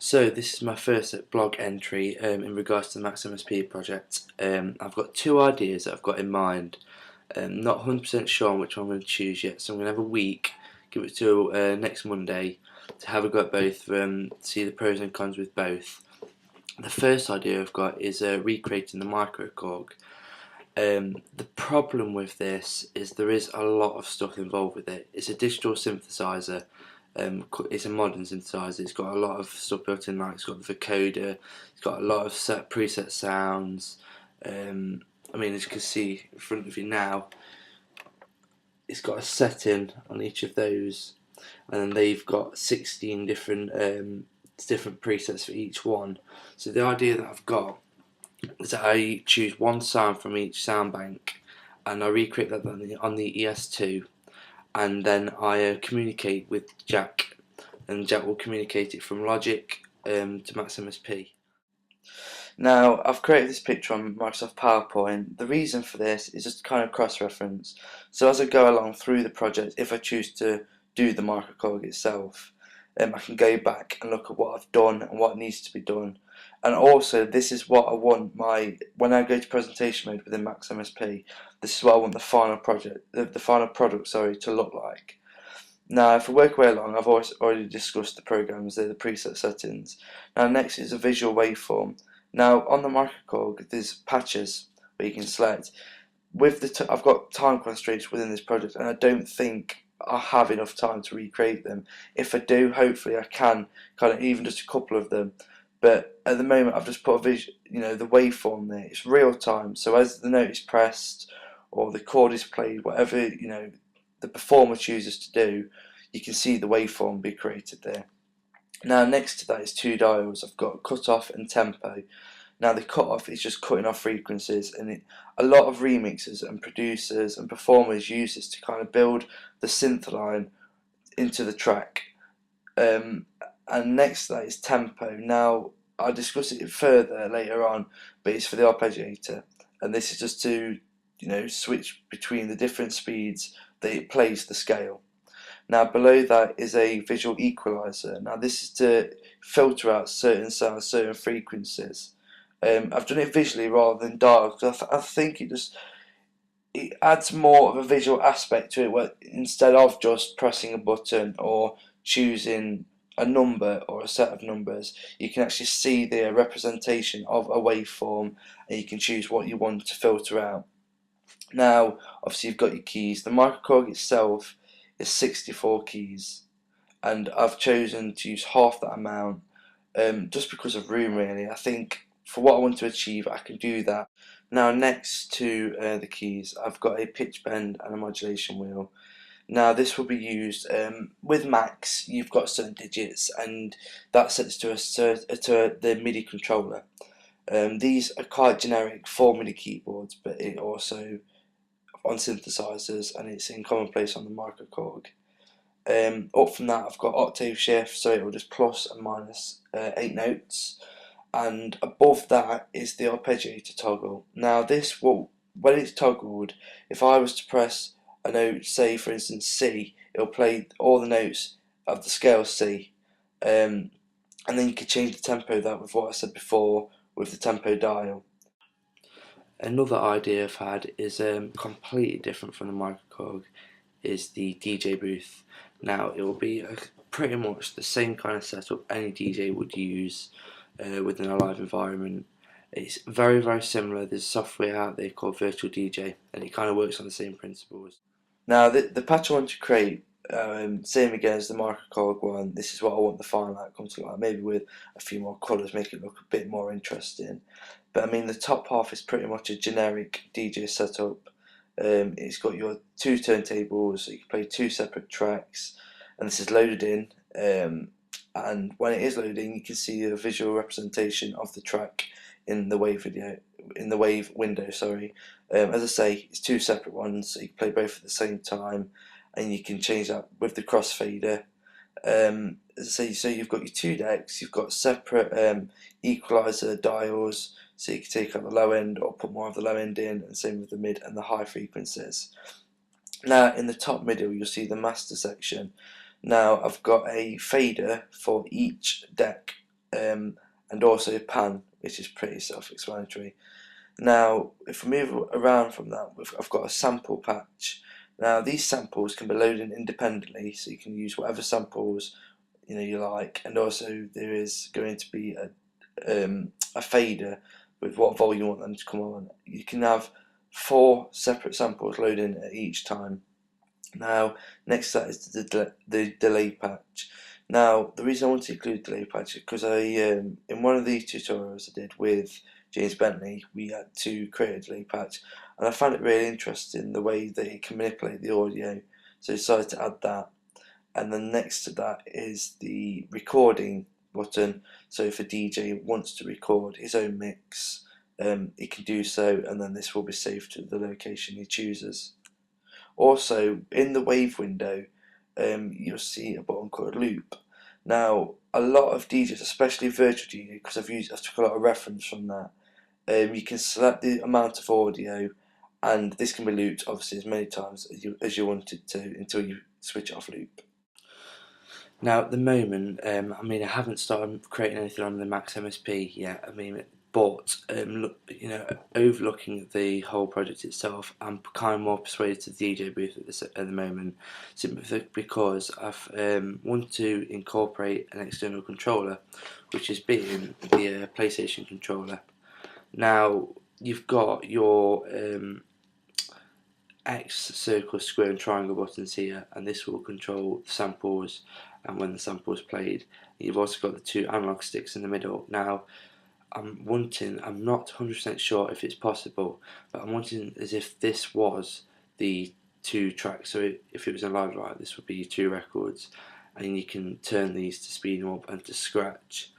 So this is my first blog entry in regards to the MaxMSP project. I've got two ideas that I've got in mind. Not 100% sure on which one I'm going to choose yet, so I'm going to have a week, give it till next Monday to have a go at both, see the pros and cons with both. The first idea I've got is recreating the microcorg. The problem with this is there is a lot of stuff involved with it. It's a digital synthesizer. It's a modern synthesizer. It's got a lot of stuff built in, like it's got the vocoder. It's got a lot of preset sounds. I mean, as you can see in front of you now, it's got a setting on each of those, and then they've got 16 different presets for each one. So the idea that I've got is that I choose one sound from each sound bank, and I recreate that on the ES2, and then I communicate with Jack, and Jack will communicate it from Logic to MaxMSP. Now, I've created this picture on Microsoft PowerPoint. The reason for this is just kind of cross-reference. So as I go along through the project, if I choose to do the microcorg itself, I can go back and look at what I've done and what needs to be done. And also, this is what I want when I go to presentation mode within MaxMSP, this is what I want the final product, to look like. Now, if I work way along, I've already discussed the programs, the preset settings. Now, next is a visual waveform. Now, on the microcorg, there's patches where you can select. I've got time constraints within this project, and I don't think I have enough time to recreate them. If I do, hopefully I can, kind of even just a couple of them. But at the moment, I've just put the waveform there. It's real time, so as the note is pressed or the chord is played, whatever the performer chooses to do, you can see the waveform be created there. Now, next to that is two dials. I've got cutoff and tempo. Now, the cutoff is just cutting off frequencies, and a lot of remixers and producers and performers use this to kind of build the synth line into the track. And next to that is tempo. Now, I'll discuss it further later on, but it's for the arpeggiator, and this is just to switch between the different speeds that it plays the scale. Now, below that is a visual equalizer. Now, this is to filter out certain sounds, certain frequencies. I've done it visually rather than dial, because I think it adds more of a visual aspect to it, where instead of just pressing a button or choosing a number or a set of numbers, you can actually see the representation of a waveform, and you can choose what you want to filter out. Now, obviously, you've got your keys. The microcorg itself is 64 keys, and I've chosen to use half that amount just because of room, really. I think for what I want to achieve, I can do that. Now, next to the keys, I've got a pitch bend and a modulation wheel. Now, this will be used with Max. You've got certain digits, and that sets to the MIDI controller. These are quite generic for MIDI keyboards, but it also on synthesizers, and it's in commonplace on the microcorg. Up from that, I've got octave shift, so it will just plus and minus 8 notes, and above that is the arpeggiator toggle. Now, this will, when it's toggled, if I was to press a note, say for instance C, it'll play all the notes of the scale C, and then you could change the tempo of that with what I said before with the tempo dial. Another idea I've had is completely different from the microcorg, is the DJ booth. Now, it will be pretty much the same kind of setup any DJ would use within a live environment. It's very, very similar. There's software out there called Virtual DJ, and it kind of works on the same principles. Now, the patch I want to create, same again as the microcorg one, this is what I want the final outcome to look like, maybe with a few more colours, make it look a bit more interesting. But I mean, the top half is pretty much a generic DJ setup. It's got your two turntables, so you can play two separate tracks, and this is loaded in. And when it is loading, you can see a visual representation of the track in the wave window. As I say, it's two separate ones, so you can play both at the same time, and you can change that with the crossfader. As I say, so you've got your two decks, you've got separate equalizer dials, so you can take out the low end or put more of the low end in, and same with the mid and the high frequencies. Now, in the top middle, you'll see the master section. Now, I've got a fader for each deck, and also pan, which is pretty self-explanatory. Now, if we move around from that, I've got a sample patch. Now, these samples can be loaded independently, so you can use whatever samples you like, and also there is going to be a fader with what volume you want them to come on. You can have 4 separate samples loading at each time. Now, next to that is the delay patch. Now, the reason I want to include delay patch is because in one of these tutorials I did with James Bentley, we had to create a delay patch, and I found it really interesting the way that it can manipulate the audio, so I decided to add that. And then next to that is the recording button, so if a DJ wants to record his own mix, he can do so, and then this will be saved to the location he chooses. Also, in the wave window, you'll see a button called loop. Now, a lot of DJs, especially virtual DJs, because I've took a lot of reference from that, you can select the amount of audio, and this can be looped obviously as many times as you want it to until you switch it off loop. Now, at the moment, I haven't started creating anything on the MaxMSP yet. But overlooking the whole project itself, I'm kind of more persuaded to the DJ booth at the moment, simply because I've wanted to incorporate an external controller, which is being the PlayStation controller. Now, you've got your X, circle, square and triangle buttons here, and this will control the samples and when the sample is played. You've also got the 2 analog sticks in the middle. Now, I'm not 100% sure if it's possible, but I'm wanting as if this was the 2 tracks, so if it was a live light, this would be 2 records, and you can turn these to speed them up and to scratch.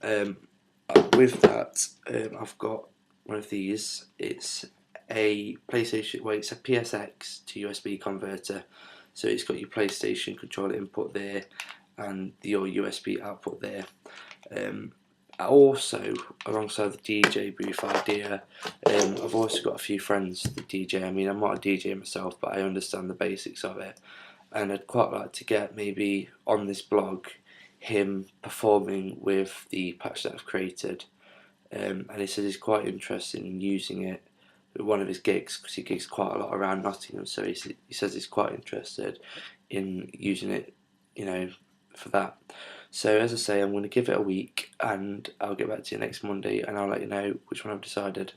With that, I've got one of these. It's a PlayStation, well, it's a PSX to USB converter, so it's got your PlayStation controller input there and your USB output there. Also, alongside the DJ booth idea, I've also got a few friends that DJ. I'm not a DJ myself, but I understand the basics of it, and I'd quite like to get maybe on this blog him performing with the patch that I've created. And he says he's quite interested in using it at one of his gigs, because he gigs quite a lot around Nottingham, so he says he's quite interested in using it, for that. So as I say, I'm going to give it a week, and I'll get back to you next Monday, and I'll let you know which one I've decided.